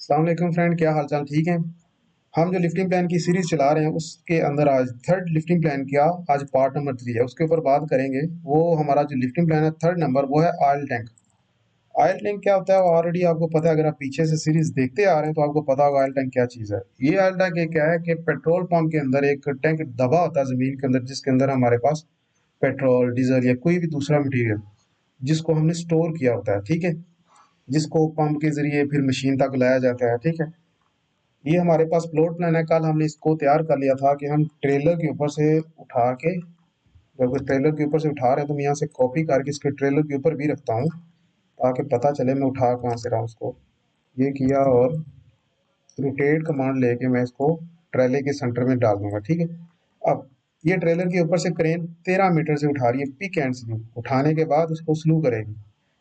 अस्सलाम वालेकुम फ्रेंड, क्या हाल चाल? ठीक है। हम जो लिफ्टिंग प्लान की सीरीज चला रहे हैं उसके अंदर आज थर्ड लिफ्टिंग प्लान का आज पार्ट नंबर 3 है, उसके ऊपर बात करेंगे। वो हमारा जो लिफ्टिंग प्लान है थर्ड नंबर, वो है ऑयल टैंक। ऑयल टैंक क्या होता है वो ऑलरेडी आपको पता है, अगर आप पीछे से सीरीज देखते आ रहे हैं तो आपको पता होगा ऑयल टैंक क्या चीज़ है। ये ऑयल टैंक ये क्या है कि पेट्रोल पंप के अंदर एक टैंक दबा होता है ज़मीन के अंदर, जिसके अंदर हमारे पास पेट्रोल, डीजल या कोई भी दूसरा मटीरियल जिसको हमने स्टोर किया होता है, ठीक है, जिसको पंप के जरिए फिर मशीन तक लाया जाता है, ठीक है। ये हमारे पास प्लॉट प्लान है। कल हमने इसको तैयार कर लिया था कि हम ट्रेलर के ऊपर से उठा के, जब ट्रेलर के ऊपर से उठा रहे हैं तो मैं यहाँ से कॉपी करके इसके ट्रेलर के ऊपर भी रखता हूँ ताकि पता चले मैं उठा कहाँ से रहा हूँ उसको। ये किया और रोटेट कमांड लेके मैं इसको ट्रेले के सेंटर में डाल दूंगा, ठीक है। अब ये ट्रेलर के ऊपर से क्रेन 13 मीटर से उठा रही है, पिक एंड स्लू। उठाने के बाद उसको स्लू करेगी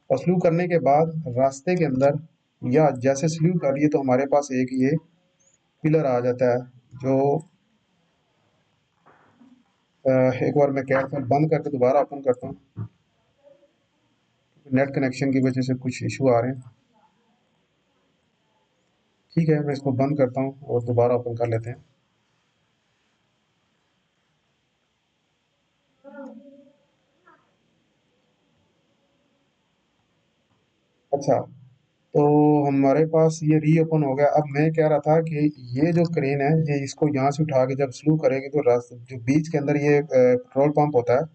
और स्लू करने के बाद रास्ते के अंदर या जैसे स्लू कर रही है तो हमारे पास एक ये पिलर आ जाता है जो एक बार मैं कैट फाइल बंद करके दोबारा ओपन करता हूँ। नेट कनेक्शन की वजह से कुछ इशू आ रहे हैं। ठीक है, मैं इसको बंद करता हूँ और दोबारा ओपन कर लेते हैं। अच्छा, तो हमारे पास ये रीओपन हो गया। अब मैं कह रहा था कि ये जो क्रेन है ये इसको यहाँ से उठा के जब स्लू करेगी तो रास्ते जो बीच के अंदर ये पेट्रोल पंप होता है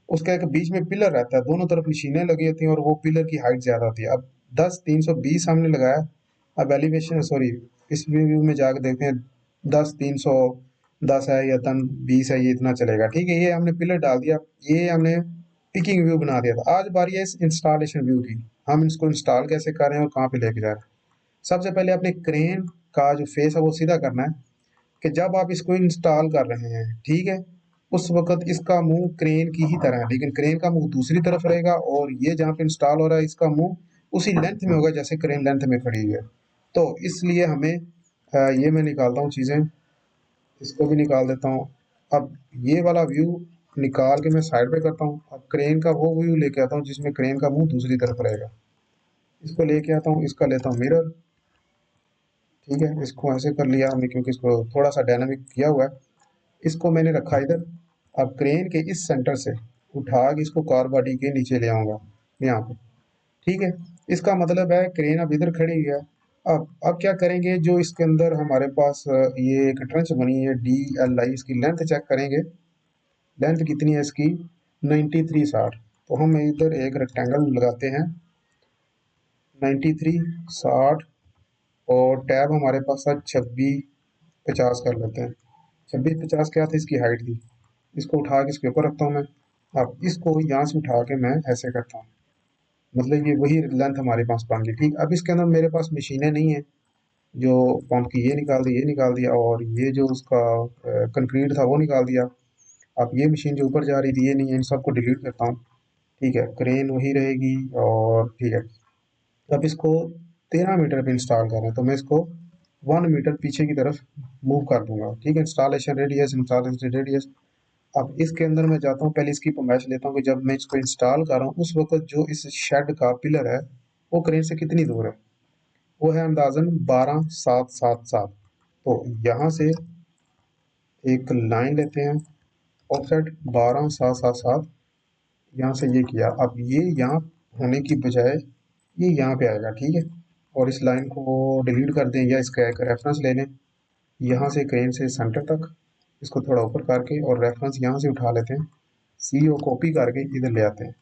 उसका एक बीच में पिलर रहता है, दोनों तरफ मशीनें लगी होती हैं और वो पिलर की हाइट ज्यादा होती है। अब 10 320 हमने लगाया। अब एलिवेशन सॉरी, इस व्यू में जाकर देखते हैं 10 310 है या 10 20 है, ये इतना चलेगा, ठीक है। ये हमने पिलर डाल दिया, ये हमने पिकिंग व्यू बना दिया था। आज बारी है इस इंस्टॉलेशन व्यू की। हम इसको इंस्टॉल कैसे कर रहे हैं और कहाँ पे लेके जा रहे हैं। सबसे पहले अपने क्रेन का जो फेस है वो सीधा करना है कि जब आप इसको इंस्टॉल कर रहे हैं, ठीक है, उस वक्त इसका मुंह क्रेन की ही तरह है, लेकिन क्रेन का मुंह दूसरी तरफ रहेगा और ये जहाँ पे इंस्टॉल हो रहा है इसका मुंह उसी लेंथ में होगा जैसे क्रेन लेंथ में खड़ी हुई है। तो इसलिए हमें ये मैं निकालता हूँ चीज़ें, इसको भी निकाल देता हूँ। अब ये वाला व्यू निकाल के मैं साइड पे करता हूँ। अब क्रेन का वो व्यू लेके आता हूँ जिसमें क्रेन का मुंह दूसरी तरफ रहेगा। इसको लेके आता हूँ, इसका लेता हूँ मिरर, ठीक है। इसको ऐसे कर लिया हमने क्योंकि इसको थोड़ा सा डायनामिक किया हुआ है। इसको मैंने रखा इधर। अब क्रेन के इस सेंटर से उठा के इसको कार बॉडी के नीचे ले आऊंगा यहाँ पे, ठीक है। इसका मतलब है क्रेन अब इधर खड़ी हुई है। अब क्या करेंगे, जो इसके अंदर हमारे पास ये एक ट्रंच बनी है DLI, इसकी लेंथ चेक करेंगे। लेंथ कितनी है इसकी? 93 60। तो हम इधर एक रेक्टेंगल लगाते हैं 93 60 और टैब हमारे पास है 26 50 कर लेते हैं। 26 50 क्या था इसकी हाइट थी। इसको उठा के इसके ऊपर रखता हूँ मैं। अब इसको यहाँ से उठा के मैं ऐसे करता हूँ, मतलब ये वही लेंथ हमारे पास बन गई, ठीक। अब इसके अंदर मेरे पास मशीनें नहीं है जो पंप की, ये निकाल दी, ये निकाल दिया और ये जो उसका कंक्रीट था वो निकाल दिया। अब ये मशीन जो ऊपर जा रही थी ये नहीं है, इन सबको डिलीट करता हूँ, ठीक है। क्रेन वही रहेगी और ठीक है। अब इसको 13 मीटर पे इंस्टॉल कर रहे हैं तो मैं इसको 1 मीटर पीछे की तरफ मूव कर दूंगा, ठीक है। Installation radius. अब इसके अंदर मैं जाता हूँ, पहले इसकी फरमाइश लेता हूँ कि जब मैं इसको इंस्टॉल कर रहा हूँ उस वक्त जो इस शेड का पिलर है वो क्रेन से कितनी दूर है। वो है अंदाजन 12 7 7 7। तो यहाँ से एक लाइन लेते हैं, ऑफसेट 12 7 7 7, यहाँ से ये किया। अब ये यहाँ होने की बजाय ये यहाँ पे आएगा, ठीक है। और इस लाइन को डिलीट कर दें या इसका एक रेफरेंस ले लें यहाँ से क्रेन से सेंटर तक, इसको थोड़ा ऊपर करके और रेफरेंस यहाँ से उठा लेते हैं, सी ओ कॉपी करके इधर ले आते हैं।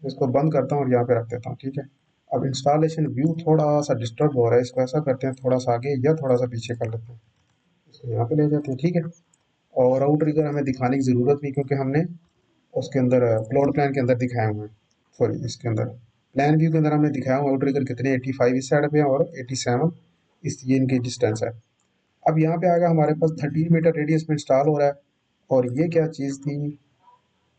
इसको बंद करता हूँ और यहाँ पे रख देता हूँ, ठीक है। अब इंस्टॉलेशन व्यू थोड़ा सा डिस्टर्ब हो रहा है, इसको ऐसा करते हैं थोड़ा सा आगे या थोड़ा सा पीछे कर लेते हैं, इसको यहाँ पे ले जाते हैं, ठीक है। और आउट रिगर हमें दिखाने की ज़रूरत नहीं क्योंकि हमने उसके अंदर प्लॉट प्लान के अंदर दिखाए हुए हैं, सॉरी इसके अंदर प्लान व्यू के अंदर हमने दिखाया हुआ आउट रिगर कितने 85 इस साइड पे और 87 इस ये इनकी डिस्टेंस है। अब यहाँ पे आएगा हमारे पास 13 मीटर रेडियस में इंस्टॉल हो रहा है और ये क्या चीज़ थी,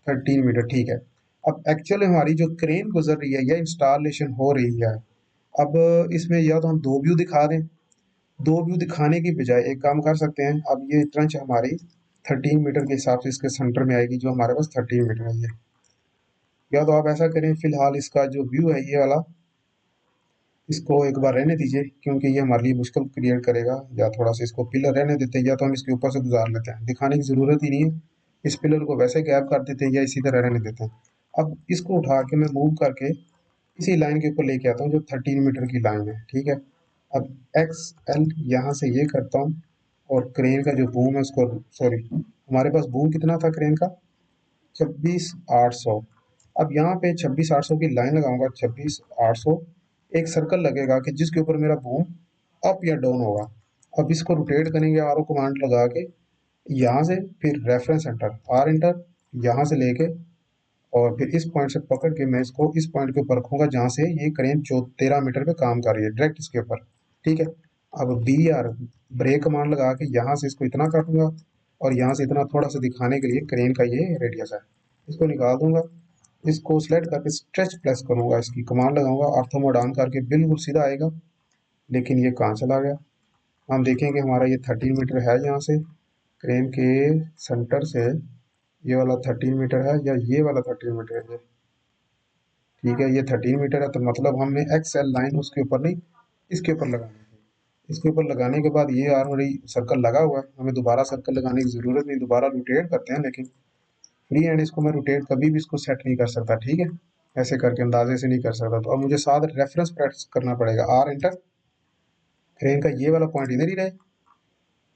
13 मीटर, ठीक है। अब एक्चुअली हमारी जो क्रेन गुजर रही है या इंस्टॉलेशन हो रही है, अब इसमें या तो हम दो व्यू दिखा दें, दो व्यू दिखाने की बजाय एक काम कर सकते हैं। अब ये ट्रंच हमारी 13 मीटर के हिसाब से इसके सेंटर में आएगी जो हमारे पास 13 मीटर है ये। या तो आप ऐसा करें, फिलहाल इसका जो व्यू है ये वाला इसको एक बार रहने दीजिए, क्योंकि ये हमारे लिए मुश्किल क्रिएट करेगा। या थोड़ा सा इसको पिलर रहने देते हैं, या तो हम इसके ऊपर से गुजार लेते हैं, दिखाने की ज़रूरत ही नहीं है। इस पिलर को वैसे गैप कर देते हैं या इसी तरह रहने देते हैं। अब इसको उठा के मैं मूव करके इसी लाइन के ऊपर लेके आता हूँ जो 13 मीटर की लाइन है, ठीक है। अब एक्स एल यहाँ से ये करता हूँ, और क्रेन का जो बूम है उसको, सॉरी, हमारे पास बूम कितना था क्रेन का, 26,800। अब यहाँ पे 26,800 की लाइन लगाऊंगा, 26,800, एक सर्कल लगेगा कि जिसके ऊपर मेरा बूम अप या डाउन होगा। अब इसको रोटेट करेंगे आर ओ कमांड लगा के, यहाँ से फिर रेफरेंस एंटर, आर एंटर, यहाँ से लेके और फिर इस पॉइंट से पकड़ के मैं इसको इस पॉइंट के ऊपर रखूंगा जहाँ से ये क्रेन 13 मीटर पे काम कर रही है, डायरेक्ट इसके ऊपर, ठीक है। अब बी आर ब्रेक कमांड लगा के यहाँ से इसको इतना काटूंगा, और यहाँ से इतना थोड़ा सा दिखाने के लिए क्रेन का ये रेडियस है, इसको निकाल दूंगा। इसको सेलेक्ट करके स्ट्रेच प्रेस करूंगा, इसकी कमांड लगाऊंगा, ऑर्थो मोड ऑन करके बिल्कुल सीधा आएगा। लेकिन ये कहाँ चला गया, हम देखेंगे हमारा ये 13 मीटर है, यहाँ से क्रेन के सेंटर से ये वाला 13 मीटर है, या ये वाला 13 मीटर है, ठीक है। ये 13 मीटर है, तो मतलब हमने एक्स एल लाइन उसके ऊपर नहीं, इसके ऊपर लगानी है। इसके ऊपर लगाने के बाद ये ऑलरेडी सर्कल लगा हुआ है, हमें दोबारा सर्कल लगाने की ज़रूरत नहीं, दोबारा रोटेट करते हैं। लेकिन फ्री हैंड इसको मैं रोटेट कभी भी इसको सेट नहीं कर सकता, ठीक है, ऐसे करके अंदाजे से नहीं कर सकता। तो अब मुझे साथ रेफरेंस प्रेस करना पड़ेगा, आर एंटर, क्रेन का ये वाला पॉइंट इधर ही रहे,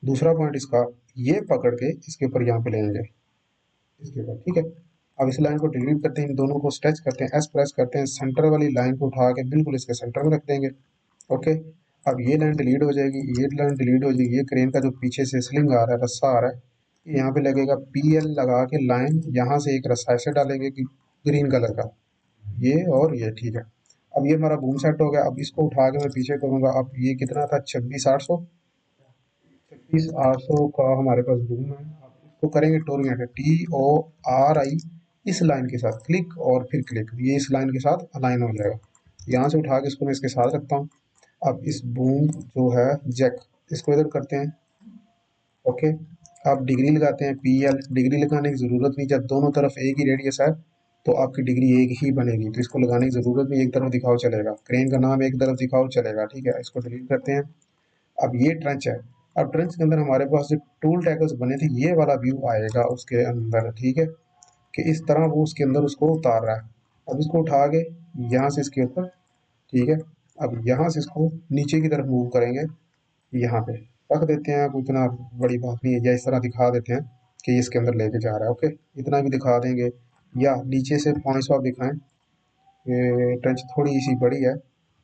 दूसरा पॉइंट इसका ये पकड़ के इसके ऊपर यहाँ पे लेंगे, इसके ऊपर, ठीक है। अब इस लाइन को डिलीट करते हैं, इन दोनों को स्ट्रेच करते हैं, एस प्रेस करते हैं, सेंटर वाली लाइन को उठा के बिल्कुल इसके सेंटर में रख देंगे, ओके। अब ये लाइन डिलीट हो जाएगी, ये लाइन डिलीट हो जाएगी, ये क्रेन का जो पीछे से स्लिंग आ रहा है, रस्सा आ रहा है, ये यहाँ पे लगेगा, पी एल लगा के लाइन यहाँ से एक रस्सा ऐसे डालेंगे कि ग्रीन कलर का, ये और ये, ठीक है। अब ये हमारा बूम सेट हो गया। अब इसको उठा के मैं पीछे करूंगा, अब ये कितना था, 26,800, 26,800 का हमारे पास बूम है। अब इसको करेंगे टोरिएंट, TORI, इस लाइन के साथ क्लिक और फिर क्लिक, ये इस लाइन के साथ अलाइन हो जाएगा। यहाँ से उठा के इसको मैं इसके साथ रखता हूँ। अब इस बूम जो है जैक, इसको इधर करते हैं, ओके। अब डिग्री लगाते हैं, PL, डिग्री लगाने की ज़रूरत नहीं, जब दोनों तरफ एक ही रेडियस है तो आपकी डिग्री एक ही बनेगी, तो इसको लगाने की ज़रूरत नहीं, एक तरफ दिखाओ चलेगा, क्रेन का नाम एक तरफ दिखाओ चलेगा, ठीक है। इसको डिलीट करते हैं। अब ये ट्रंच है, अब ट्रंच के अंदर हमारे पास जो टूल टैकल्स बने थे, ये वाला व्यू आएगा उसके अंदर, ठीक है, कि इस तरह वो उसके अंदर उसको उतार रहा है। अब इसको उठा के यहाँ से इसके ऊपर, ठीक है, अब यहाँ से इसको नीचे की तरफ मूव करेंगे, यहाँ पे रख देते हैं, कोई इतना बड़ी बात नहीं है, या इस तरह दिखा देते हैं कि इसके अंदर लेके जा रहा है, ओके, इतना भी दिखा देंगे। या नीचे से 500 आप दिखाएं, ये ट्रंच थोड़ी सी बड़ी है,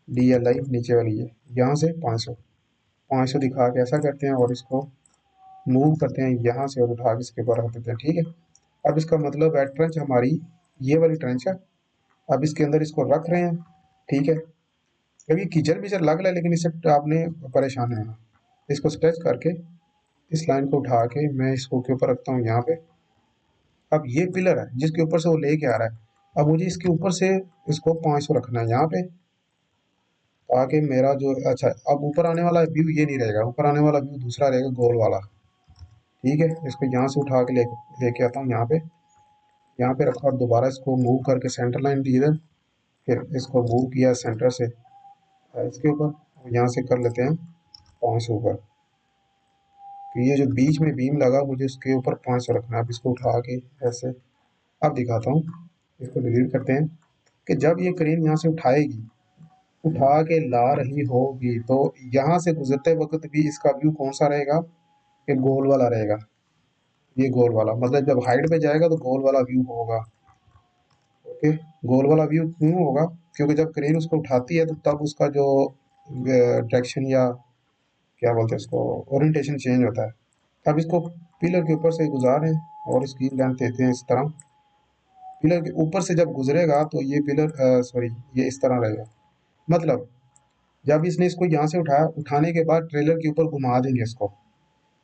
DLI नीचे वाली है, यहाँ से 500, 500 दिखा के ऐसा करते हैं, और इसको मूव करते हैं यहाँ से और उठा के इसके ऊपर रख देते हैं, ठीक है। अब इसका मतलब है ट्रंच हमारी ये वाली ट्रंच है, अब इसके अंदर इसको रख रहे हैं, ठीक है। कभी कीचड़ विचड़ लग रहा है, लेकिन इससे आपने परेशान है। इसको स्ट्रेच करके इस लाइन को उठा के मैं इसको के ऊपर रखता हूँ यहाँ पे। अब ये पिलर है जिसके ऊपर से वो लेके आ रहा है, अब मुझे इसके ऊपर से इसको 500 रखना है यहाँ पे, ताकि मेरा जो, अच्छा, अब ऊपर आने वाला व्यू ये नहीं रहेगा, ऊपर आने वाला व्यू दूसरा रहेगा, गोल वाला, ठीक है। इसको यहाँ से उठा के लेके आता हूँ यहाँ पे रखा, और दोबारा इसको मूव करके सेंटर लाइन दी इधर, फिर इसको मूव किया सेंटर से इसके ऊपर, यहाँ से कर लेते हैं 500 ऊपर। तो ये जो बीच में बीम लगा, मुझे उसके ऊपर 500 रखना है। अब इसको उठा के ऐसे, अब दिखाता हूँ, इसको डिलीट करते हैं, कि जब ये क्रेन यहाँ से उठाएगी, उठा के ला रही होगी, तो यहाँ से गुजरते वक्त भी इसका व्यू कौन सा रहेगा, ये गोल वाला रहेगा, ये गोल वाला, मतलब जब हाइट पे जाएगा तो गोल वाला व्यू होगा, ओके। गोल वाला व्यू क्यों होगा, क्योंकि जब क्रेन उसको उठाती है तो तब उसका जो डायरेक्शन, या क्या बोलते हैं उसको, ओरिएंटेशन चेंज होता है। अब इसको पिलर के ऊपर से गुजारें और इसकी लेंथ देते हैं इस तरह, पिलर के ऊपर से जब गुजरेगा तो ये पिलर, सॉरी, ये इस तरह रहेगा। मतलब जब इसने इसको यहाँ से उठाया, उठाने के बाद ट्रेलर के ऊपर घुमा देंगे इसको,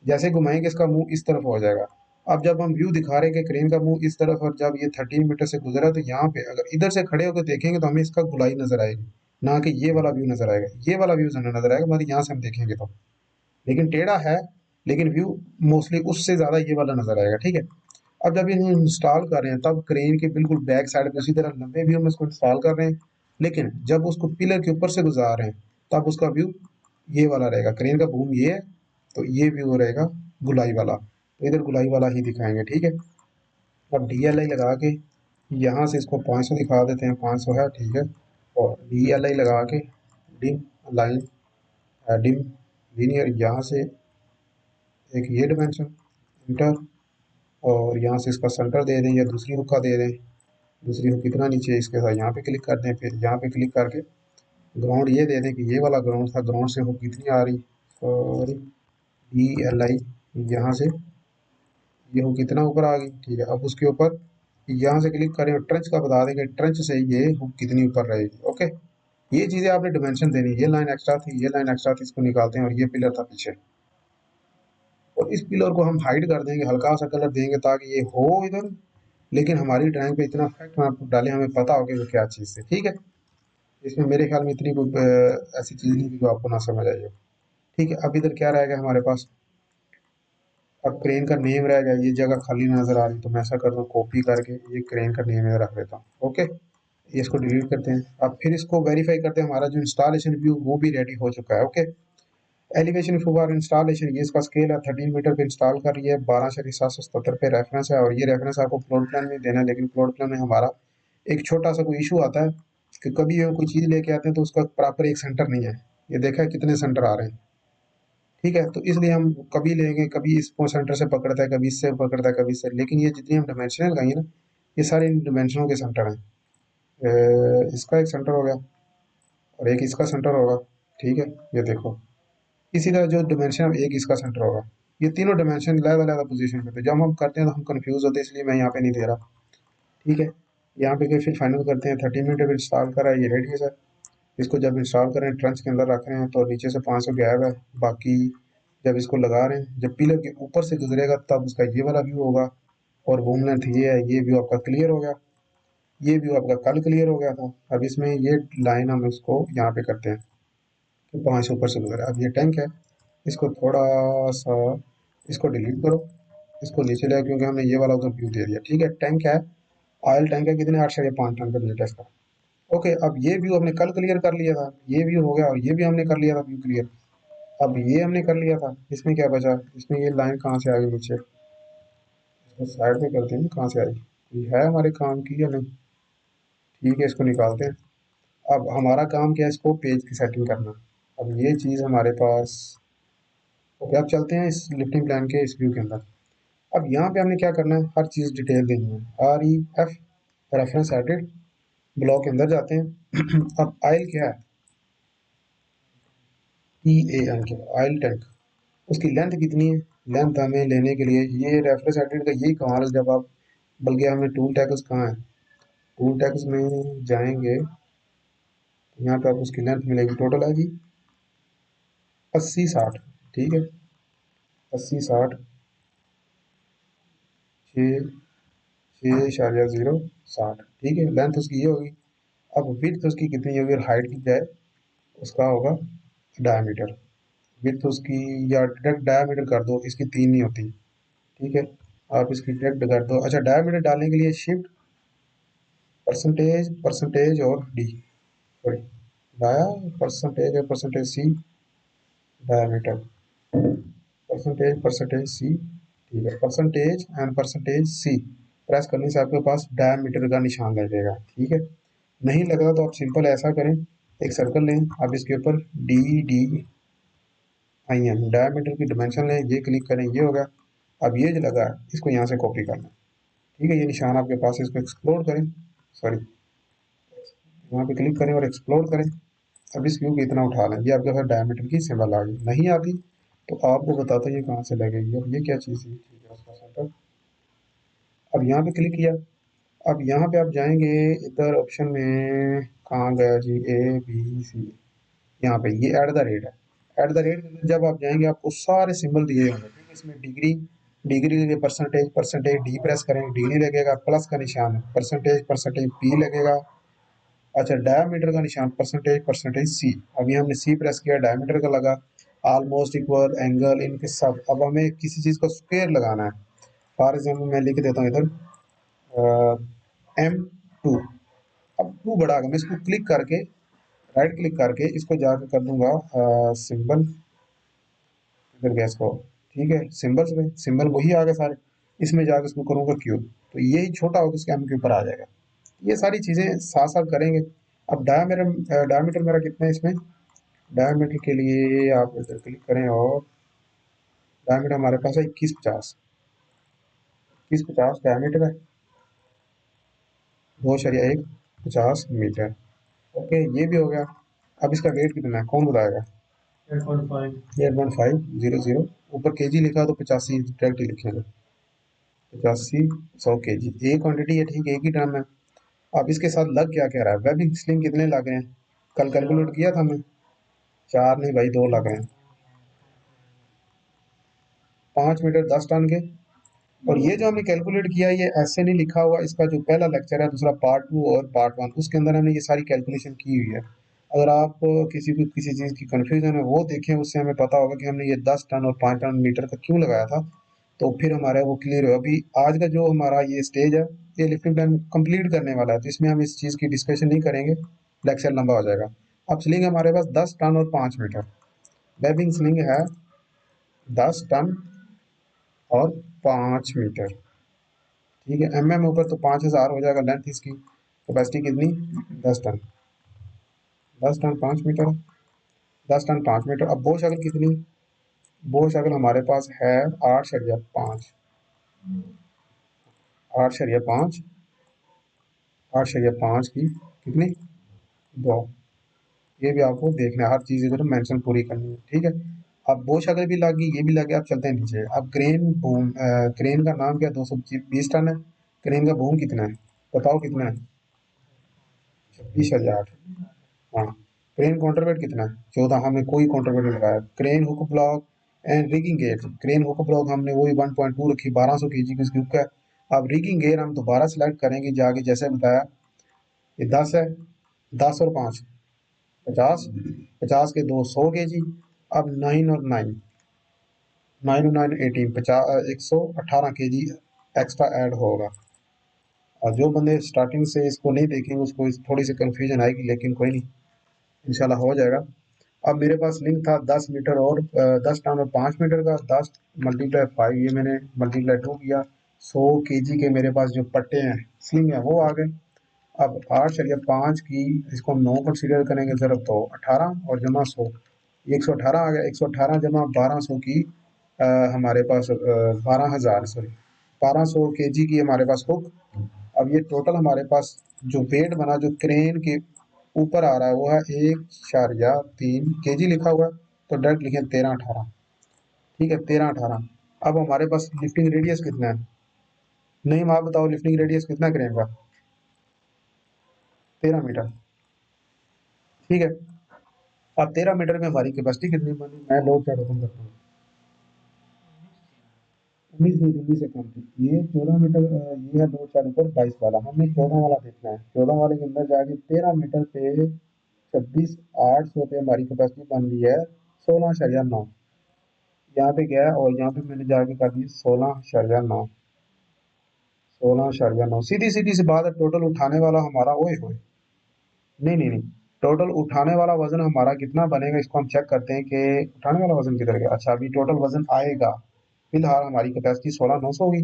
जैसे घुमाएंगे इसका मुंह इस तरफ हो जाएगा। अब जब हम व्यू दिखा रहे हैं कि क्रेन का मुंह इस तरफ, और जब ये 13 मीटर से गुजरा, तो यहाँ पे अगर इधर से खड़े होकर देखेंगे तो हमें इसका गुलाई नजर आएगी, ना कि ये वाला व्यू नजर आएगा, ये वाला व्यू नजर आएगा मतलब यहाँ से हम देखेंगे तो, लेकिन टेढ़ा है, लेकिन व्यू मोस्टली उससे ज्यादा ये वाला नजर आएगा, ठीक है। अब जब इन्हें इंस्टॉल कर रहे हैं, तब क्रेन के बिल्कुल बैक साइड पे उसी तरह लंबे व्यू में इसको इंस्टॉल कर रहे हैं, लेकिन जब उसको पिलर के ऊपर से गुजार रहे हैं तब उसका व्यू ये वाला रहेगा। क्रेन का बूम ये है तो ये व्यू रहेगा गुलाई वाला, तो इधर गुलाई वाला ही दिखाएंगे, ठीक है। अब DLI लगा के यहाँ से इसको 500 दिखा देते हैं, 500 है, ठीक है। और DLI लगा के डिम लाइन डिम लीनियर, यहाँ से एक ये डिमेंशन इंटर, और यहाँ से इसका सेंटर दे दें या दूसरी हुक का दे दें। दूसरी हुक कितना नीचे है इसके साथ यहाँ पे क्लिक कर दें, फिर यहाँ पे क्लिक करके ग्राउंड ये दे दें कि ये वाला ग्राउंड था, ग्राउंड से हुक कितनी आ रही, सॉरी DLI, यहाँ से ये हुक कितना ऊपर आ गई, ठीक है। अब उसके ऊपर यहाँ से क्लिक करें और ट्रंच का बता देंगे ट्रंच से ये हुक कितनी ऊपर रहेगी, ओके। ये चीज़ें आपने डिमेंशन देनी, ये लाइन एक्स्ट्रा थी, ये लाइन एक्स्ट्रा थी, इसको निकालते हैं, और ये पिलर था पीछे, और इस पिलर को हम हाइड कर देंगे, हल्का सा कलर देंगे ताकि ये हो इधर, लेकिन हमारी ड्राइंग पे इतना फैक्ट ना डालें, हमें पता हो कि वो क्या चीज़ है, ठीक है। इसमें मेरे ख्याल में इतनी कोई ऐसी चीज़ नहीं थी जो आपको ना समझ आई हो, ठीक है। अब इधर क्या रहेगा हमारे पास, अब क्रेन का नेम रहेगा, ये जगह खाली नजर आ रही, तो मैं ऐसा करता हूँ कॉपी करके ये क्रेन का नेम रख देता हूँ, ओके। ये इसको डिलीट करते हैं। अब फिर इसको वेरीफाई करते हैं, हमारा जो इंस्टॉलेशन व्यू वो भी रेडी हो चुका है, ओके। एलिवेशन फॉर इंस्टॉलेशन, ये इसका स्केल है 13 मीटर पे इंस्टॉल कर रही है, 12/777 पे रेफरेंस है, और ये रेफरेंस आपको फ्लोर प्लान में देना है, लेकिन फ्लोर प्लान में हमारा एक छोटा सा कोई इशू आता है कि कभी हम कोई चीज़ लेके आते हैं तो उसका प्रॉपर एक सेंटर नहीं है, ये देखा है कितने सेंटर आ रहे हैं, ठीक है। तो इसलिए हम कभी लेंगे, कभी इस सेंटर से पकड़ता है, कभी इससे पकड़ता है, कभी इससे, लेकिन ये जितनी हम डिमेंशन लगाएंगे ना, ये सारे इन डिमेंशनों के सेंटर हैं। इसका एक सेंटर हो गया और एक इसका सेंटर होगा, ठीक है, ये देखो। इसी तरह जो डिमेंशन एक इसका सेंटर होगा, ये तीनों डिमेंशन अलग अलग पोजीशन पे थे, जब हम करते हैं तो हम कंफ्यूज होते हैं, इसलिए मैं यहाँ पे नहीं दे रहा, ठीक है। यहाँ पे फिर फाइनल करते हैं, 13 मीटर इंस्टॉल करा है, ये रेडियस है। इसको जब इंस्टॉल करें ट्रंच के अंदर रख रहे हैं तो नीचे से 500 गायब है, बाकी जब इसको लगा रहे हैं, जब पिलर के ऊपर से गुजरेगा तब उसका ये वाला व्यू होगा, और बूम लेंथ ये है, ये व्यू आपका क्लियर हो गया, ये व्यू आपका कल क्लियर हो गया था। अब इसमें ये लाइन हम इसको यहाँ पे करते हैं कि 500 ऊपर से गुजरा। अब ये टैंक है, इसको थोड़ा सा इसको डिलीट करो, इसको नीचे ले आओ, क्योंकि हमने ये वाला उधर व्यू दे दिया, ठीक है। टैंक है, ऑयल टैंक है, कितने 8.5 टन का वेट है इसका, ओके। अब ये व्यू हमने कल क्लियर कर लिया था, ये व्यू हो गया, और ये भी हमने कर लिया था व्यू क्लियर। अब ये हमने कर लिया था, इसमें क्या बचा, इसमें ये लाइन कहाँ से आ गई नीचे, इसको साइड में करते हैं कहाँ से आई, ये है हमारे काम की या नहीं, ठीक है, इसको निकालते हैं। अब हमारा काम क्या है, इसको पेज की सेटिंग करना। अब ये चीज़ हमारे पास, ओके। अब चलते हैं इस लिफ्टिंग प्लान के इस व्यू के अंदर। अब यहाँ पे हमने क्या करना है, हर चीज़ डिटेल देनी है, REF रेफरेंस एडिट, ब्लॉक के अंदर जाते हैं। अब आयल क्या है, TAN के आयल टैंक, उसकी लेंथ कितनी है, लेंथ हमें लेने के लिए ये रेफरेंस एडिट का यही कमाल है, जब आप, बल्कि हमें टूल टैग्स कहाँ है, टूल टैग्स में जाएंगे तो यहाँ पे आपको उसकी लेंथ मिलेगी, टोटल है जी 80-60, ठीक है, 80-60 6 6.060, ठीक है, लेंथ उसकी ये होगी। अब विड्थ उसकी कितनी होगी, और हाइट की जाए उसका होगा डायमीटर, विड्थ उसकी, या डायरेक्ट डायमीटर कर दो, इसकी 3 नहीं होती, ठीक है। आप इसकी डायरेक्ट कर दो, अच्छा डायमीटर डालने के लिए शिफ्ट परसेंटेज परसेंटेज और डी, सॉरी डाया परसेंटेज और percentage C, diameter percentage percentage C, ठीक है, percentage and percentage C press करने से आपके पास डायमीटर का निशान लगेगा, ठीक है। नहीं लग रहा तो आप सिंपल ऐसा करें, एक सर्कल लें, आप इसके ऊपर DDIM डायमीटर की डिमेंशन लें, ये क्लिक करें, ये होगा। अब ये जो लगा है इसको यहाँ से कॉपी करना, ठीक है, ये निशान आपके पास है, इसको एक्सप्लोर करें, सॉरी यहाँ पे क्लिक करें और एक्सप्लोर करें। अब इस व्यू को इतना उठा लें, ये आपके पास डायमीटर की सिंबल आ गई, नहीं आती तो आपको बताता है ये कहाँ से लगेगी, और ये क्या चीज़ है, ठीक है, उसका सेंटर। अब यहाँ पे क्लिक किया, अब यहाँ पे आप जाएंगे इधर ऑप्शन में, कहाँ गया जी, ABC, यहाँ पे ये एट द रेट है, एट द रेट के अंदर जब आप जाएंगे आपको सारे सिंबल दिए होंगे, ठीक है। इसमें डिग्री, डिग्री के लिए परसेंटेज परसेंटेज डी प्रेस करें, डिग्री लगेगा, प्लस का निशान परसेंटेज परसेंटेज पी लगेगा, अच्छा डायमीटर का निशान परसेंटेज परसेंटेज सी, अभी हमने सी प्रेस किया, डायमीटर का लगा, ऑलमोस्ट इक्वल एंगल इनके सब। अब हमें किसी चीज़ का स्क्वायर लगाना है, फॉर एग्जाम्पल मैं लिख देता हूँ इधर M2, अब टू बड़ा मैं इसको क्लिक करके, राइट क्लिक करके इसको जाकर कर दूंगा सिंबल, फिर गैस को, ठीक है, सिंबल्स में सिंबल वही आ गए सारे, इसमें जाकर इसको करूंगा क्यूब, तो यही छोटा होगा उसके एम के ऊपर आ जाएगा। ये सारी चीजें साथ साथ करेंगे। अब डायमीटर, डायमीटर मेरा कितना है इसमें, डायमीटर के लिए आप इधर क्लिक करें और डायमीटर हमारे पास है 2150, 2150 डायमीटर है, 2,150 मीटर। ओके ये भी हो गया। अब इसका वेट कितना है कौन बताएगा, 8.500, ऊपर केजी लिखा तो 85 डायरेक्ट ही लिखेंगे, 85 100 केजी, एक क्वांटिटी है, ठीक है, एक ही टर्म है। अब इसके साथ लग क्या कह रहा है, वेबिंग स्लिंग कितने लग रहे हैं, कल कैलकुलेट किया था हमने, 4 नहीं भाई 2 लग रहे हैं, 5 मीटर 10 टन के। और ये जो हमने कैलकुलेट किया ये ऐसे नहीं लिखा हुआ, इसका जो पहला लेक्चर है दूसरा पार्ट 2 और पार्ट 1 उसके अंदर हमने ये सारी कैलकुलेशन की हुई है। अगर आप किसी को किसी चीज़ की कन्फ्यूजन है वो देखें, उससे हमें पता होगा कि हमने ये 10 टन और 5 टन मीटर का क्यों लगाया था, तो फिर हमारा वो क्लियर हो। अभी आज का जो हमारा ये स्टेज है ये लिफ्टिंग टाइम कंप्लीट करने वाला है, तो इसमें हम इस चीज़ की डिस्कशन नहीं करेंगे, लेक्चर लंबा हो जाएगा। अब स्लिंग हमारे पास 10 टन और 5 मीटर, वेबिंग स्लिंग है 10 टन और 5 मीटर, ठीक है, एम ऊपर तो 5,000 हो जाएगा लेंथ इसकी, कैपेसिटी कितनी 10 ton, 10 ton 5 metre, 10 ton 5 metre. अब बो शगल कितनी, बो शगल हमारे पास है 8,5, 8,5, 8,5 की कितनी 2, ये भी आपको देखना है, हर चीज़ इधर मेंशन पूरी करनी है, ठीक है। अब बो शगल भी लगी, ये भी लगे, अब चलते हैं नीचे। अब क्रेन बूम, क्रेन का नाम क्या 220 टन है, क्रेन का बूम कितना है बताओ कितना है, 26,000। हाँ, क्रेन काउंटरवेट कितना है 14, हमने कोई काउंटरवेट नहीं लगाया। Crane hook block and rigging gear, crane hook block हमने वही 1.2 रखी, 1200 केजी की उसकी हुक है। अब रिगिंग गेयर हम दोबारा सिलेक्ट करेंगे जाके, जैसे बताया ये 10 है, 10 और 5 50, 50 के 2 100 केजी। अब 9 और 9, 9 और 9 18, 50 118 केजी एक्स्ट्रा ऐड होगा। और जो बंदे स्टार्टिंग से इसको नहीं देखेंगे उसको थोड़ी सी कंफ्यूजन आएगी, लेकिन कोई नहीं, इंशाल्लाह हो जाएगा। अब मेरे पास लिंक था 10 मीटर और 10 टन और 5 मीटर का, 10 मल्टीप्लाई 5, ये मैंने मल्टीप्लाई 2 किया, 100 केजी के मेरे पास जो पट्टे हैं स्लिंग है वो आ गए। अब 8,5 की इसको हम 9 कंसीडर करेंगे सिर्फ, तो 18 और जमा 100, 118 आ गया, 118 जमा 1200 की हमारे पास 12,000 सॉरी 1200 केजी की हमारे पास हुक। अब ये टोटल हमारे पास जो वेट बना जो क्रेन के ऊपर आ रहा है वो है 1,3 केजी लिखा हुआ है, तो डायरेक्ट लिखे 13-18, ठीक है 13-18। अब हमारे पास लिफ्टिंग रेडियस कितना है, नहीं आप बताओ लिफ्टिंग रेडियस कितना है क्रेन का, 13 मीटर, ठीक है। अब 13 मीटर में हमारी कैपेसिटी कितनी बनी, मैं लोड क्या ओपन करता हूँ, 19 नहीं 19 से कम थी, ये 14 मीटर, ये है लोड चार ऊपर 22 वाला, हमने 14 वाला देखना है, 14 वाले के अंदर जाके 13 मीटर पे 26,800 पे हमारी कैपेसिटी बन रही है 16,9, यहाँ पे गया और यहाँ पे मैंने जाके कर दी 16,9, 16,9, सीधी सीधी सी बात है, टोटल उठाने वाला हमारा ओए होए, नहीं नहीं नहीं, टोटल उठाने वाला वजन हमारा कितना बनेगा इसको हम चेक करते हैं कि उठाने वाला वजन किधर गया। अच्छा अभी टोटल वजन आएगा, फिलहाल हमारी कैपेसिटी 16,900 होगी।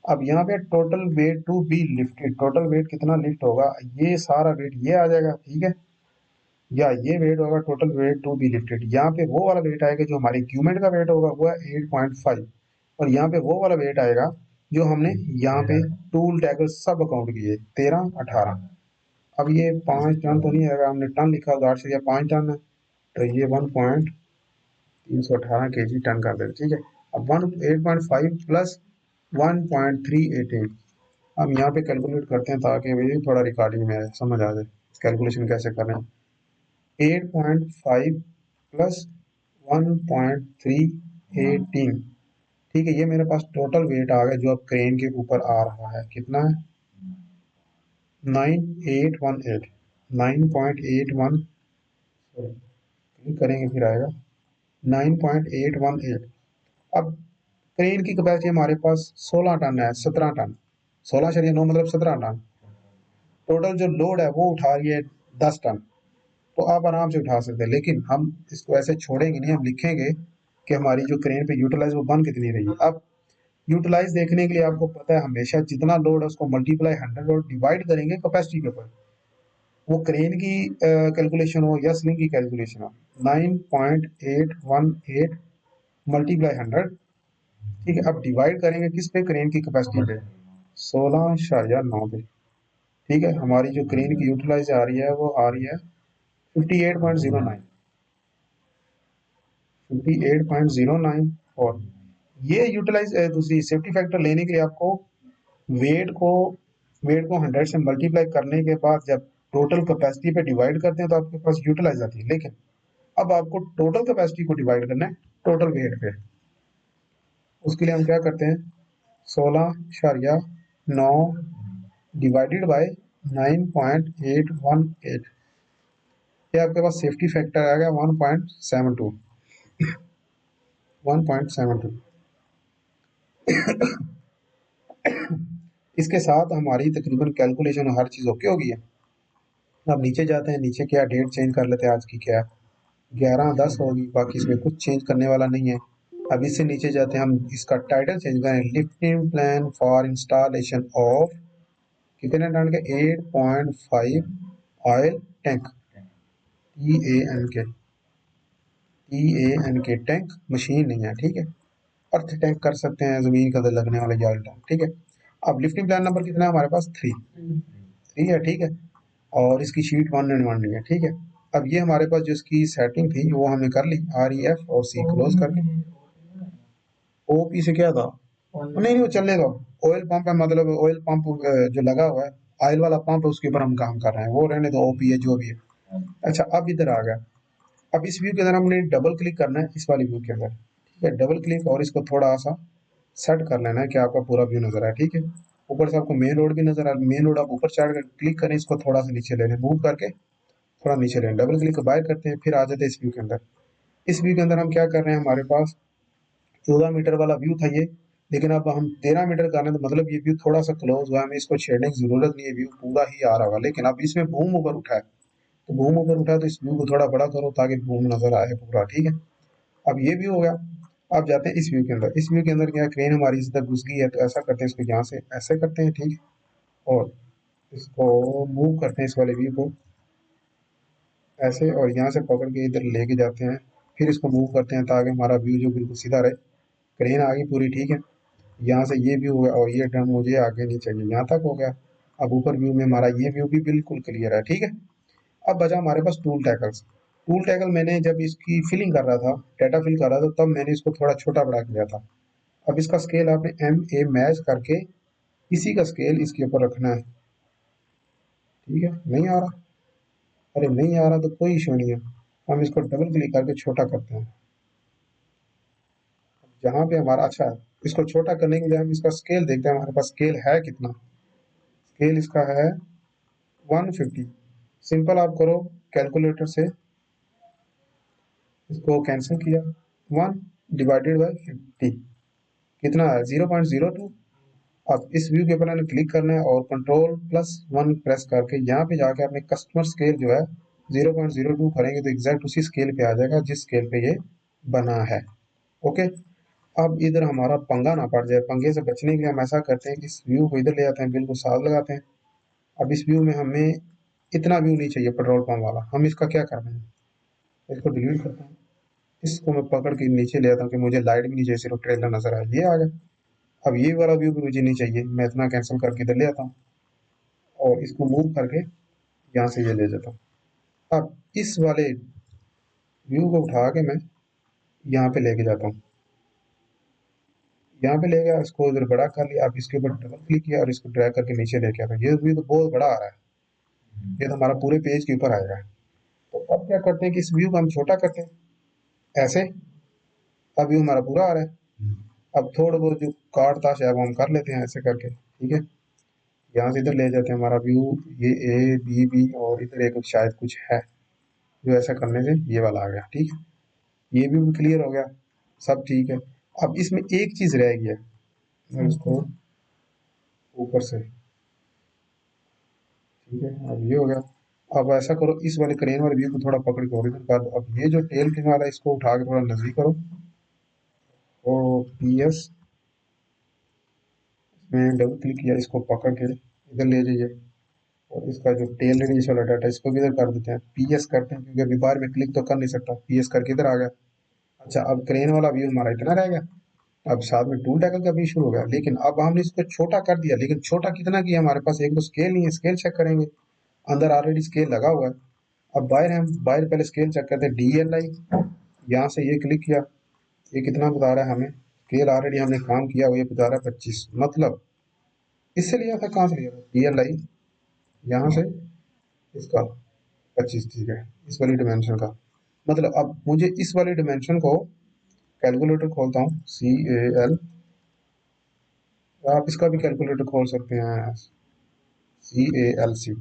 अब यहाँ पे total weight to be lifted, total weight कितना लिफ्ट होगा, ये सारा वेट ये आ जाएगा, ठीक है, या ये वेट होगा total weight to be lifted, यहाँ पे वो वाला वेट आएगा जो हमारे इक्विपमेंट का वेट होगा वो है 8.5, और यहाँ पे वो वाला वेट आएगा जो हमने यहाँ पे टूल टैगल सब अकाउंट किए 13-18। अब ये 5 टन तो नहीं आएगा, हमने टन लिखा होगा 8 से, या 5 टन है, तो ये 1.318 केजी टन कर देते, ठीक है। अब 8.5 प्लस 1.318, हम यहाँ पे कैलकुलेट करते हैं ताकि मुझे थोड़ा रिकॉर्डिंग में समझ आ जाए कैलकुलेशन कैसे कर रहे हैं। 8.5 प्लस 1.318, ठीक है, ये मेरे पास टोटल वेट आ गया जो अब क्रेन के ऊपर आ रहा है, कितना है 9,818, 9.81, करेंगे फिर आएगा 9.818। अब क्रेन की कैपेसिटी हमारे पास 16 टन है, 17 टन, 16 चलिए 9 मतलब 17 टन, टोटल जो लोड है वो उठा रही है 10 टन, तो आप आराम से उठा सकते हैं। लेकिन हम इसको ऐसे छोड़ेंगे नहीं, हम लिखेंगे कि हमारी जो क्रेन पे यूटिलाइज वो बन कितनी रही है। अब यूटिलाइज देखने के लिए आपको पता है हमेशा जितना लोड है उसको मल्टीप्लाई 100 और डिवाइड करेंगे कैपेसिटी के ऊपर, वो क्रेन की कैलकुलेशन हो या स्लिंग की कैलकुलेशन हो। 9.818 मल्टीप्लाई 100, ठीक है। अब डिवाइड करेंगे किस पे, क्रेन की कैपेसिटी पे, 16.9 पे, ठीक है। हमारी जो क्रेन की यूटिलाइज आ रही है वो आ रही है 58.09, 58.09। और ये यूटिलाइज दूसरी सेफ्टी फैक्टर लेने के लिए आपको वेट को वेट को 100 से मल्टीप्लाई करने के बाद जब टोटल कैपेसिटी पे डिवाइड करते हैं तो आपके पास यूटिलाइज आती है। लेकिन अब आपको टोटल कैपेसिटी को डिवाइड करना है टोटल वेट पे, उसके लिए हम क्या करते हैं, 16.9 डिवाइडेड बाय 9.818, ये आपके पास सेफ्टी फैक्टर आ गया 1.72, 1.72। इसके साथ हमारी तकरीबन कैलकुलेशन हर चीज़ ओके होगी है। अब नीचे जाते हैं, नीचे क्या डेट चेंज कर लेते हैं, आज की क्या 11/10 होगी, बाकी इसमें कुछ चेंज करने वाला नहीं है। अब इससे नीचे जाते हैं, हम इसका टाइटल चेंज करें, lifting plan for installation of कितने टन के, 8.5 oil tank, T A N के टैंक, मशीन नहीं है, ठीक है। अर्थ टैंक कर सकते हैं, जमीन के अंदर लगने वाले ऑयल टैंक, ठीक है। अब लिफ्टिंग प्लान नंबर कितना है हमारे पास, 3 है, ठीक है। और इसकी शीट 1 है, ठीक है। अब ये हमारे पास जो इसकी सेटिंग थी वो हमने कर ली, REF और C क्लोज करके। OP से क्या था, नहीं नहीं वो चलेगा, ऑयल पंप है, मतलब ऑयल पंप जो लगा हुआ है, ऑयल वाला पंप है, उसके ऊपर हम काम कर रहे हैं, वो रहने दो, OP है जो भी है। अच्छा अब इधर आ गया, अब इस व्यू के अंदर हमने डबल क्लिक करना है इस वाली व्यू के अंदर, ठीक है। डबल क्लिक और इसको थोड़ा सा सेट कर लेना है कि आपका पूरा व्यू नजर आए, ठीक है। ऊपर से आपको मेन रोड भी नजर आ रहा है, मेन रोड आप ऊपर चढ़ कर क्लिक करें, इसको थोड़ा सा नीचे ले लें, मूव करके थोड़ा नीचे लें, डबल क्लिक बाय करते हैं, फिर आ जाते हैं इस व्यू के अंदर। इस व्यू के अंदर हम क्या कर रहे हैं, हमारे पास 14 मीटर वाला व्यू था ये, लेकिन अब हम 13 मीटर का, तो मतलब ये व्यू थोड़ा सा क्लोज हुआ है, हमें इसको छेड़ने की जरूरत नहीं है, व्यू पूरा ही आ रहा होगा। लेकिन अब इसमें बूम ऊपर उठा है, तो बूम ऊपर उठा है तो इस व्यू को थोड़ा बड़ा करो ताकि बूम नजर आए पूरा, ठीक है। अब ये व्यू हो गया। अब जाते हैं इस व्यू के अंदर, इस व्यू के अंदर क्या, क्रेन हमारी इस तरह घुस गई है, तो ऐसा करते हैं, इसको यहाँ से ऐसे करते हैं, ठीक है। और इसको मूव करते हैं, इस वाले व्यू को ऐसे, और यहाँ से पकड़ के इधर लेके जाते हैं, फिर इसको मूव करते हैं ताकि हमारा व्यू जो बिल्कुल सीधा रहे। क्रेन आ गई पूरी, ठीक है। यहाँ से ये व्यू हो गया, और ये टर्न मुझे आगे नहीं चाहिए, यहाँ तक हो गया। अब ऊपर व्यू में हमारा ये व्यू भी बिल्कुल क्लियर है, ठीक है। अब बचा हमारे पास टूल टैकल्स। टूल टैकल मैंने जब इसकी फिलिंग कर रहा था, डाटा फिल कर रहा था, तब मैंने इसको थोड़ा छोटा बड़ा किया था। अब इसका स्केल आपने MA मैच करके इसी का स्केल इसके ऊपर रखना है, ठीक है। नहीं आ रहा, अरे नहीं आ रहा तो कोई इशू नहीं है, हम इसको डबल क्लिक करके छोटा करते हैं। जहाँ पे हमारा अच्छा है, इसको छोटा करने के लिए हम इसका स्केल देखते हैं, हमारे पास स्केल है कितना, स्केल इसका है 150। सिंपल आप करो कैलकुलेटर से, इसको कैंसिल किया, 1/50 कितना है, 0.02। अब इस व्यू के ऊपर मैंने क्लिक करना है और Ctrl+1 प्रेस करके यहाँ पे जाके अपने कस्टमर स्केल जो है 0.02 करेंगे तो एग्जैक्ट उसी स्केल पे आ जाएगा जिस स्केल पे ये बना है, ओके। अब इधर हमारा पंगा ना पड़ जाए, पंगे से बचने के लिए हम ऐसा करते हैं कि इस व्यू को इधर ले आते हैं, बिल्कुल साथ लगाते हैं। अब इस व्यू में हमें इतना व्यू नहीं चाहिए पेट्रोल पंप वाला, हम इसका क्या करना है, इसको डिलीट करते हैं, इसको मैं पकड़ के नीचे ले आता हूँ कि मुझे लाइट भी नहीं चाहिए, सिर्फ ट्रेलर नजर आए, ये आ गया। अब ये वाला व्यू भी मुझे नहीं चाहिए, मैं इतना कैंसिल करके इधर ले आता हूँ और इसको मूव करके यहाँ से ये ले जाता हूँ। अब इस वाले व्यू को उठा के मैं यहाँ पे लेके जाता हूँ, यहाँ पे ले गया, इसको इधर बड़ा कर लिया। अब इसके ऊपर डबल क्लिक किया और इसको ड्रैग करके नीचे लेके आता हूँ, ये व्यू तो बहुत बड़ा आ रहा है, ये तो हमारा पूरे पेज के ऊपर आएगा। तो अब क्या करते हैं कि इस व्यू को हम छोटा करते हैं ऐसे, अब व्यू हमारा पूरा आ रहा है। अब थोड़ा बहुत जो काट ताश है वो हम कर लेते हैं ऐसे करके, ठीक है। यहाँ से इधर ले जाते हैं हमारा व्यू, ये A B B और इधर एक शायद कुछ है, जो ऐसा करने से ये वाला आ गया, ठीक है। ये भी क्लियर हो गया, सब ठीक है। अब इसमें एक चीज रह गई है, मैं इसको ऊपर से, ठीक है, अब ये हो गया। अब ऐसा करो, इस वाले क्रेन वाले व्यू को थोड़ा पकड़ के ओरिजिन कर दो। अब ये जो टेल फिन वाला है, इसको उठा के थोड़ा नजदीक करो। और पी एस में डबल क्लिक किया, इसको पकड़ के इधर ले जाइए। और इसका जो टेल रेडियस वाला डाटा, इसको भी इधर कर देते हैं, पी एस करते हैं, क्योंकि अभी बार में क्लिक तो कर नहीं सकता, पी एस करके इधर आ गया। अच्छा, अब क्रेन वाला व्यू हमारा इतना रह गया। अब साथ में टूल टैकल का भी शुरू हो गया, लेकिन अब हमने इसको छोटा कर दिया। लेकिन छोटा कितना किया, हमारे पास एक तो स्केल नहीं है, स्केल चेक करेंगे। अंदर ऑलरेडी स्केल लगा हुआ है। अब बाहर हम बाहर पहले स्केल चेक करते हैं, डी एल आई। यहाँ से ये क्लिक किया, ये कितना बता रहा है हमें, स्केल ऑलरेडी हमने काम किया हुआ, ये बता रहा है 25। मतलब इससे लिया था, कहाँ से लिया था, डी एल आई यहाँ से, इसका 25, ठीक है, इस वाली डिमेंशन का। मतलब अब मुझे इस वाली डिमेंशन को, कैलकुलेटर खोलता हूँ, सी ए एल, आप इसका भी कैलकुलेटर खोल सकते हैं, सी ए एल सी।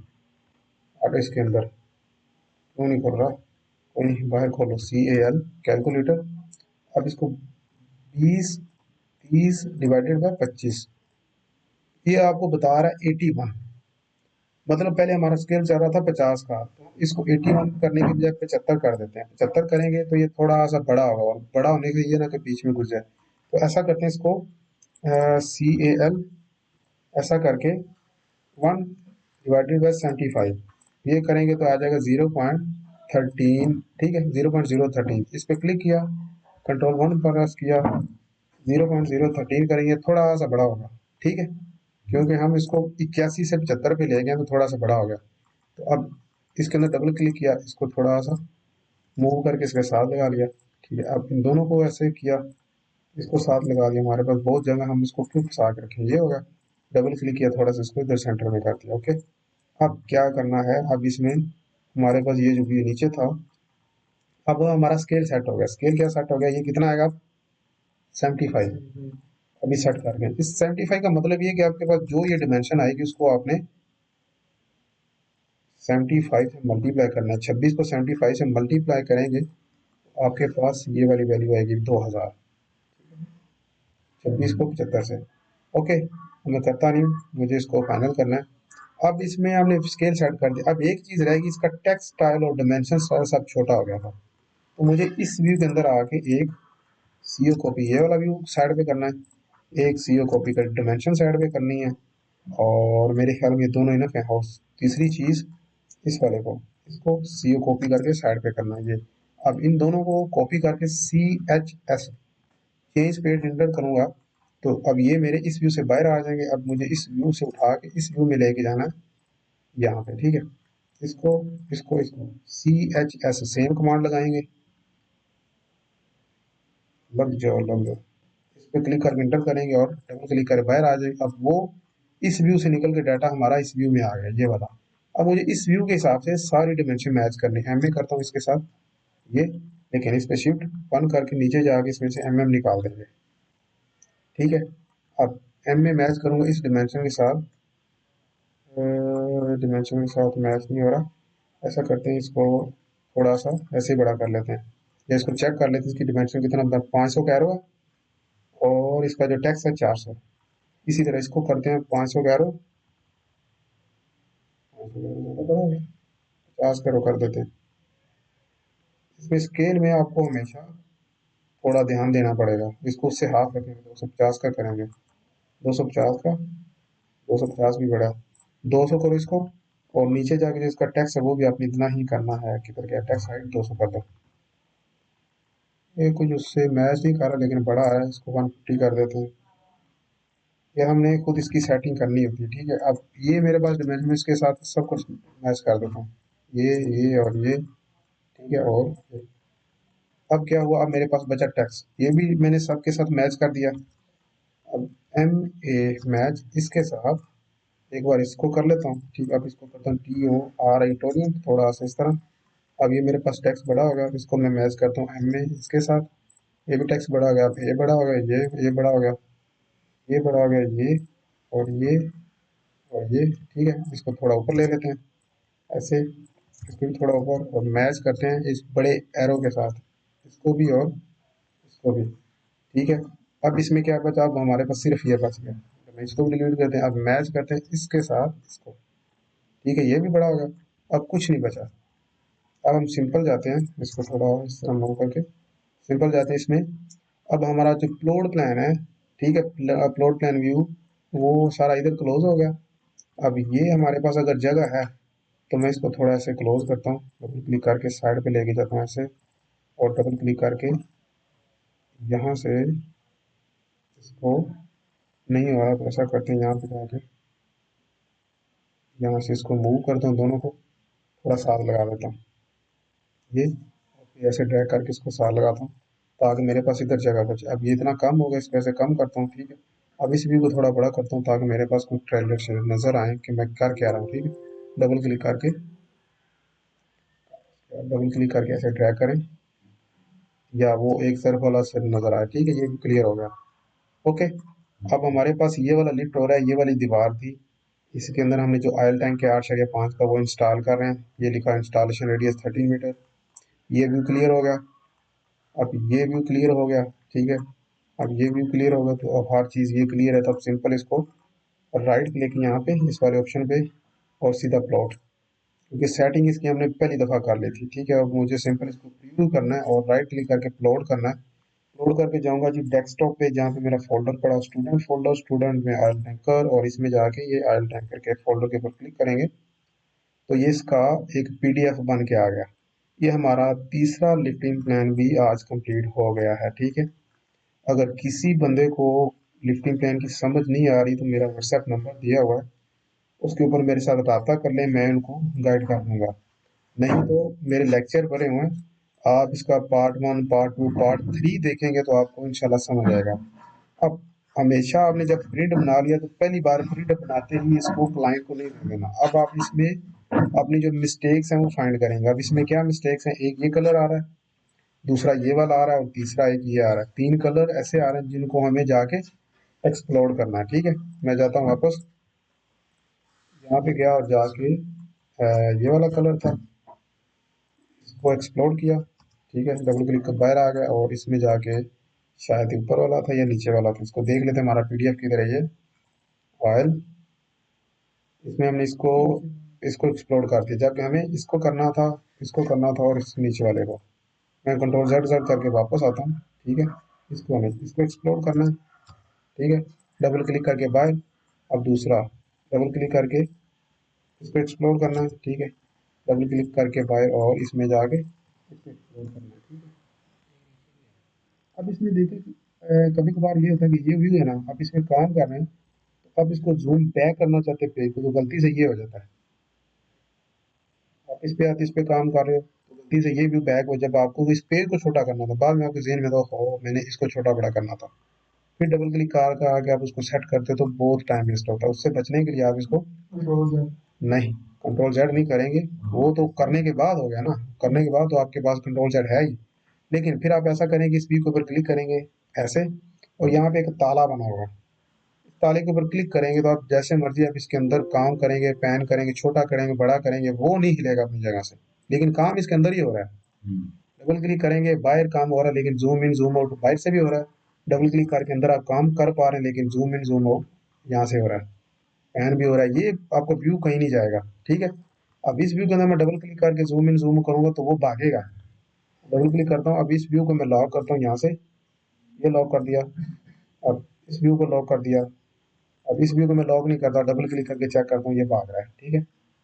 अब इसके अंदर क्यों नहीं खोल रहा, कोई नहीं, बाहर खोलो, सी ए एल कैलकुलेटर। अब इसको 20 30 डिवाइडेड बाय 25, ये आपको बता रहा है 81। मतलब पहले हमारा स्केल चल रहा था 50 का, तो इसको 81 करने के बजाय 75 कर देते हैं। 75 करेंगे तो ये थोड़ा सा बड़ा होगा, और बड़ा होने के लिए ना कि बीच में घुस जाए, तो ऐसा करते हैं इसको, सी ए एल ऐसा करके 1/75, ये करेंगे तो आ जाएगा 0.13। ठीक है, 0.013, इस पर क्लिक किया, कंट्रोल 1 प्रेस किया, 0.013 करेंगे, थोड़ा सा बड़ा होगा। ठीक है, क्योंकि हम इसको 81 से 75 पे ले गए तो थोड़ा सा बड़ा हो गया। तो अब इसके अंदर डबल क्लिक किया, इसको थोड़ा सा मूव करके इसके साथ लगा लिया। ठीक है, अब इन दोनों को ऐसे किया, इसको साथ लगा दिया। हमारे पास बहुत जगह, हम इसको क्यों फंसा के रखें, ये होगा। डबल क्लिक किया, थोड़ा सा इसको इधर सेंटर में कर दिया। ओके, अब क्या करना है, अब इसमें हमारे पास ये जो भी नीचे था, अब हमारा स्केल सेट हो गया। स्केल क्या सेट हो गया, ये कितना आएगा, 75। अभी सेट कर गए। इस 75 का मतलब ये कि आपके पास जो ये डिमेंशन आएगी, उसको आपने 75 से मल्टीप्लाई करना है। 26 को 75 से मल्टीप्लाई करेंगे तो आपके पास ये वाली वैल्यू आएगी 2000। 26 को 75 से। ओके, मैं करता नहीं हूँ, मुझे इसको फाइनल करना है। अब इसमें हमने स्केल सेट कर दिया। अब एक चीज़ रहेगी, इसका टेक्स्ट स्टाइल और डिमेंशन सब छोटा हो गया था। तो मुझे इस व्यू के अंदर आके एक सीओ कॉपी, ये वाला व्यू साइड पे करना है, एक सीओ कॉपी का डिमेंशन साइड पे करनी है। और मेरे ख्याल में ये दोनों इनफ है। और तीसरी चीज़, इस वाले को, इसको सीओ कॉपी करके साइड पे करना है ये। अब इन दोनों को कॉपी करके CHS चेंज पेज इंटर करूंगा, तो अब ये मेरे इस व्यू से बाहर आ जाएंगे। अब मुझे इस व्यू से उठा के इस व्यू में लेके जाना है, यहाँ पे। ठीक है, इसको इसको CHS सेम कमांड लगाएंगे, लग जाओ, इस पे क्लिक करके इंटर करेंगे और डबल क्लिक कर बाहर आ जाएगी। अब वो इस व्यू से निकल के डाटा हमारा इस व्यू में आ गया, ये वाला। अब मुझे इस व्यू के हिसाब से सारी डिमेंशन मैच करनी है। मैं करता हूँ इसके साथ ये, लेकिन इस पे शिफ्ट 1 करके नीचे जाके इसमें से निकाल देंगे। ठीक है, अब में मैच करूंगा इस डिमेंशन के साथ, डिमेंशन के साथ मैच नहीं हो रहा। ऐसा करते हैं, इसको थोड़ा सा ऐसे ही बड़ा कर लेते हैं, या इसको चेक कर लेते हैं इसकी डिमेंशन कितना, 500 कैरो है, और इसका जो टैक्स है 400। इसी तरह इसको करते हैं 500 कैरो, 50 कैरो कर देते हैं। इसमें स्केल में आपको हमेशा थोड़ा ध्यान देना पड़ेगा, इसको उससे हाफ रखेंगे, 250 का करेंगे, 250 का, 250 भी बड़ा, 200 करो इसको। और नीचे जाके जो इसका टैक्स है वो भी आपने इतना ही करना है, किधर गया टैक्स, हाइट 200 कर दो। ये कुछ उससे मैच नहीं कर रहा, लेकिन बड़ा है, इसको 150 कर देते हैं। ये हमने खुद इसकी सेटिंग करनी होती है। ठीक है, अब ये मेरे पास डिमेंशन के साथ सब कुछ मैच कर देता हूँ, ये और ये। ठीक है, और ये। अब क्या हुआ, अब मेरे पास बचा टैक्स, ये भी मैंने सबके साथ मैच कर दिया। अब मैच इसके साथ एक बार इसको कर लेता हूँ। ठीक है, अब इसको करता हूँ TOR टोरियम, थोड़ा सा इस तरह। अब ये मेरे पास टैक्स बड़ा होगा, इसको मैं मैच करता हूँ में इसके साथ। ये भी टैक्स बड़ा हो गया, अब ये बड़ा हो गया, ये बड़ा हो गया, ये बड़ा हो गया, ये और ये और ये। ठीक है, इसको थोड़ा ऊपर ले लेते हैं ऐसे, इसको भी थोड़ा ऊपर, और मैच करते हैं इस बड़े एरो के साथ, इसको भी और इसको भी। ठीक है, अब इसमें क्या बचा, अब हमारे पास सिर्फ ये बच गया, तो मैं इसको भी डिलीट करते हैं। अब मैच करते हैं इसके साथ इसको। ठीक है, ये भी बड़ा हो गया। अब कुछ नहीं बचा। अब हम सिंपल जाते हैं, इसको थोड़ा इस तरह मूव करके सिंपल जाते हैं इसमें। अब हमारा जो प्लॉट प्लान है, ठीक है, प्लॉट प्लान व्यू, वो सारा इधर क्लोज हो गया। अब ये हमारे पास अगर जगह है तो मैं इसको थोड़ा ऐसे क्लोज करता हूँ, डबल क्लिक करके साइड पे लेके जाता हूँ ऐसे, और डबल क्लिक करके यहाँ से इसको, नहीं हो रहा तो ऐसा करते हैं, यहाँ पे जाके यहाँ से इसको मूव करता हूँ, दोनों को थोड़ा साथ लगा देता हूँ, ये ऐसे ड्रैग करके इसको साथ लगाता हूँ ताकि मेरे पास इधर जगह बचे। अब ये इतना कम हो गया, इसको ऐसे कम करता हूँ, ठीक है। अब इस व्यू को थोड़ा बड़ा करता हूँ ताकि मेरे पास कुछ ट्रेलर से नजर आए कि मैं कर क्या रहा हूँ, ठीक है। डबल क्लिक करके ऐसे ड्रैग करें, या वो एक तरफ वाला से नजर आए, ठीक है, ये भी क्लियर हो गया। ओके, अब हमारे पास ये वाला लिफ्ट हो रहा है, ये वाली दीवार थी, इसके अंदर हमने जो ऑयल टैंक के 8.5 का वो इंस्टॉल कर रहे हैं, ये लिखा इंस्टॉलेशन रेडियस 13 मीटर, ये व्यू क्लियर हो गया। अब ये व्यू क्लियर हो गया, ठीक है। अब ये व्यू क्लियर हो गया, तो अब हर चीज़ ये क्लियर है, तो अब सिंपल इसको राइट क्लिक यहाँ पे इस वाले ऑप्शन पे और सीधा प्लॉट, क्योंकि सेटिंग इसकी हमने पहली दफ़ा कर ली थी, ठीक है। अब मुझे सिंपल इसको प्रीव्यू करना है और राइट क्लिक करके प्लॉट करना है। प्लॉट करके जाऊंगा जी डेस्कटॉप पे, जहाँ पे मेरा फोल्डर पड़ा, स्टूडेंट फोल्डर, स्टूडेंट में ऑयल टैंकर, और इसमें जाके ये ऑयल टैंकर के फोल्डर के ऊपर क्लिक करेंगे तो ये इसका एक पीडीएफ बन के आ गया। ये हमारा तीसरा लिफ्टिंग प्लान भी आज कंप्लीट हो गया है, ठीक है। अगर किसी बंदे को लिफ्टिंग प्लान की समझ नहीं आ रही तो मेरा व्हाट्सएप नंबर दिया हुआ है, उसके ऊपर मेरे साथ रब्ता कर लें, मैं उनको गाइड कर दूंगा। नहीं तो मेरे लेक्चर भरे हुए हैं, आप इसका पार्ट 1, पार्ट 2, पार्ट 3 देखेंगे तो आपको इंशाल्लाह समझ आएगा। अब हमेशा आपने जब प्रिंट बना लिया तो पहली बार प्रिंट बनाते ही इसको क्लाइंट को नहीं दे देना। अब आप इसमें अपनी जो मिस्टेक्स हैं वो फाइंड करेंगे। अब इसमें क्या मिस्टेक्स हैं, एक ये कलर आ रहा है, दूसरा ये वाला आ रहा है, और तीसरा एक ये आ रहा है। 3 कलर ऐसे आ रहे हैं जिनको हमें जाके एक्सप्लोर करना है, ठीक है। मैं जाता हूँ वापस, यहाँ पे गया और जाके ये वाला कलर था, इसको एक्सप्लोर किया, ठीक है। डबल क्लिक कर बाहर आ गया, और इसमें जाके शायद ऊपर वाला था या नीचे वाला था, इसको देख लेते हैं हमारा पीडीएफ किधर है। ये ऑयल, इसमें हमने इसको इसको एक्सप्लोर कर दिया, जबकि हमें इसको करना था, इसको करना था, और इस नीचे वाले को। मैं कंट्रोल जेड जेड करके वापस आता हूँ, ठीक है। इसको हमें इसको एक्सप्लोर करना है, ठीक है। डबल क्लिक करके बाय, अब दूसरा डबल क्लिक करके इसको एक्सप्लोर करना है, ठीक है। डबल क्लिक करके बाय, और इसमें जाके इसको एक्सप्लोर करना है, ठीक है। अब इसमें देखें कि कभी कभार ये होता है कि ये व्यू है ना, आप इसमें काम कर रहे हैं तो आप इसको जूम बैक करना चाहते हैं पेज को, तो गलती से ये हो जाता है। आप इस पे काम कर रहे हो तो गलती से ये व्यू बैक हो, जब आपको इस पेज को छोटा करना था, बाद में आपके जेहन में तो हो मैंने इसको छोटा बड़ा करना था, फिर डबल क्लिक कर आके आप उसको सेट करते हो तो बहुत टाइम वेस्ट होता है। उससे बचने के लिए आप इसको नहीं, कंट्रोल जेड नहीं करेंगे, वो तो करने के बाद हो गया ना, करने के बाद तो आपके पास कंट्रोल जेड है ही। लेकिन फिर आप ऐसा करेंगे, इस व्यू के ऊपर क्लिक करेंगे ऐसे, और यहाँ पे एक ताला बना होगा, ताले के ऊपर क्लिक करेंगे तो आप जैसे मर्जी आप इसके अंदर काम करेंगे, पैन करेंगे, छोटा करेंगे, बड़ा करेंगे, वो नहीं हिलेगा अपनी जगह से, लेकिन काम इसके अंदर ही हो रहा है। डबल क्लिक करेंगे, बाहर काम हो रहा है, लेकिन जूम इन जूम आउट बाहर से भी हो रहा है। डबल क्लिक करके अंदर आप काम कर पा रहे हैं, लेकिन जूम इन जूम आउट यहाँ से हो रहा है, पैन भी हो रहा है, ये आपको व्यू कहीं नहीं जाएगा, ठीक है। अब इस व्यू के अंदर मैं डबल क्लिक करके जूम इन जूम करूंगा तो वो भागेगा। डबल क्लिक करता हूँ, अब इस व्यू को मैं लॉक करता हूँ यहाँ से, ये लॉक कर दिया। अब इस व्यू को लॉक कर दिया। अब इस व्यू को मैं लॉक नहीं करता, डबल क्लिक करके चेक करता हूँ, ये भाग रहा है, ठीक है।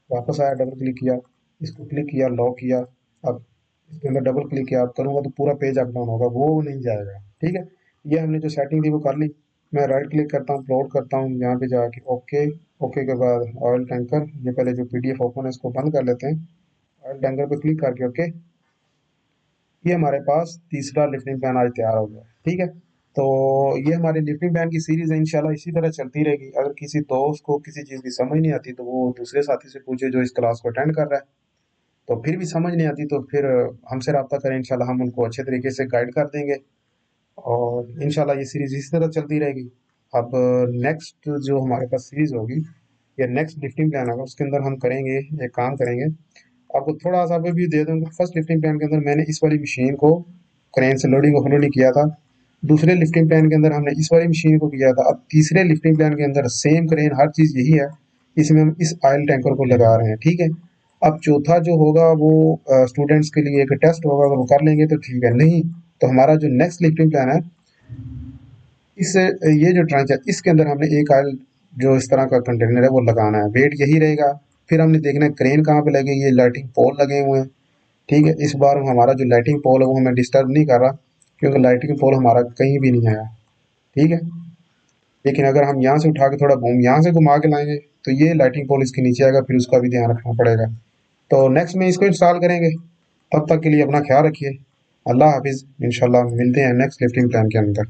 वापस आया, डबल क्लिक किया, इसको क्लिक किया, लॉक किया। अब इसके अंदर डबल क्लिक किया आप करूँगा तो पूरा पेज अप डाउन होगा, वो नहीं जाएगा, ठीक है। ये हमने जो सेटिंग थी वो कर ली। मैं राइट क्लिक करता हूँ, प्लॉट करता हूँ, यहाँ पे जाके ओके। ओके के बाद ऑयल टैंकर, ये पहले जो पीडीएफ ओपन है इसको बंद कर लेते हैं। ऑयल टैंकर पे क्लिक करके ओके, ये हमारे पास तीसरा लिफ्टिंग प्लान आज तैयार हो गया, ठीक है। तो ये हमारी लिफ्टिंग प्लान की सीरीज है, इंशाल्लाह इसी तरह चलती रहेगी। अगर किसी दोस्त को किसी चीज़ की समझ नहीं आती तो वो दूसरे साथी से पूछे जो इस क्लास को अटेंड कर रहा है। तो फिर भी समझ नहीं आती तो फिर हमसे रब्ता करें, इंशाल्लाह हम उनको अच्छे तरीके से गाइड कर देंगे, और इंशाल्लाह ये सीरीज इसी तरह चलती रहेगी। अब नेक्स्ट जो हमारे पास सीरीज होगी या नेक्स्ट लिफ्टिंग प्लान होगा, उसके अंदर हम करेंगे, एक काम करेंगे, आपको थोड़ा सा भी दे दूंगा। फर्स्ट लिफ्टिंग प्लान के अंदर मैंने इस वाली मशीन को क्रेन से लोडिंग अनलोडिंग किया था, दूसरे लिफ्टिंग प्लान के अंदर हमने इस वाली मशीन को किया था। अब तीसरे लिफ्टिंग प्लान के अंदर सेम क्रेन हर चीज़ यही है, इसमें हम इस ऑयल टैंकर को लगा रहे हैं, ठीक है। अब चौथा जो होगा वो स्टूडेंट्स के लिए एक टेस्ट होगा, अगर वो कर लेंगे तो ठीक है, नहीं तो हमारा जो नेक्स्ट लिफ्टिंग प्लान है, इस ये जो ट्रांच है इसके अंदर हमने एक ऑयल जो इस तरह का कंटेनर है वो लगाना है, वेट यही रहेगा। फिर हमने देखना है क्रेन कहाँ पे लगेगी, ये लाइटिंग पोल लगे हुए हैं, ठीक है। इस बार हमारा जो लाइटिंग पोल है वो हमें डिस्टर्ब नहीं कर रहा, क्योंकि लाइटिंग पोल हमारा कहीं भी नहीं आया, ठीक है। लेकिन अगर हम यहाँ से उठा के थोड़ा घूम यहाँ से घुमा के लाएंगे तो ये लाइटिंग पोल इसके नीचे आएगा, फिर उसका भी ध्यान रखना पड़ेगा। तो नेक्स्ट में इसको इंस्टॉल करेंगे। तब तक के लिए अपना ख्याल रखिए। अल्लाह हाफिज़। इंशाल्लाह मिलते हैं नेक्स्ट लिफ्टिंग प्लान के अंदर।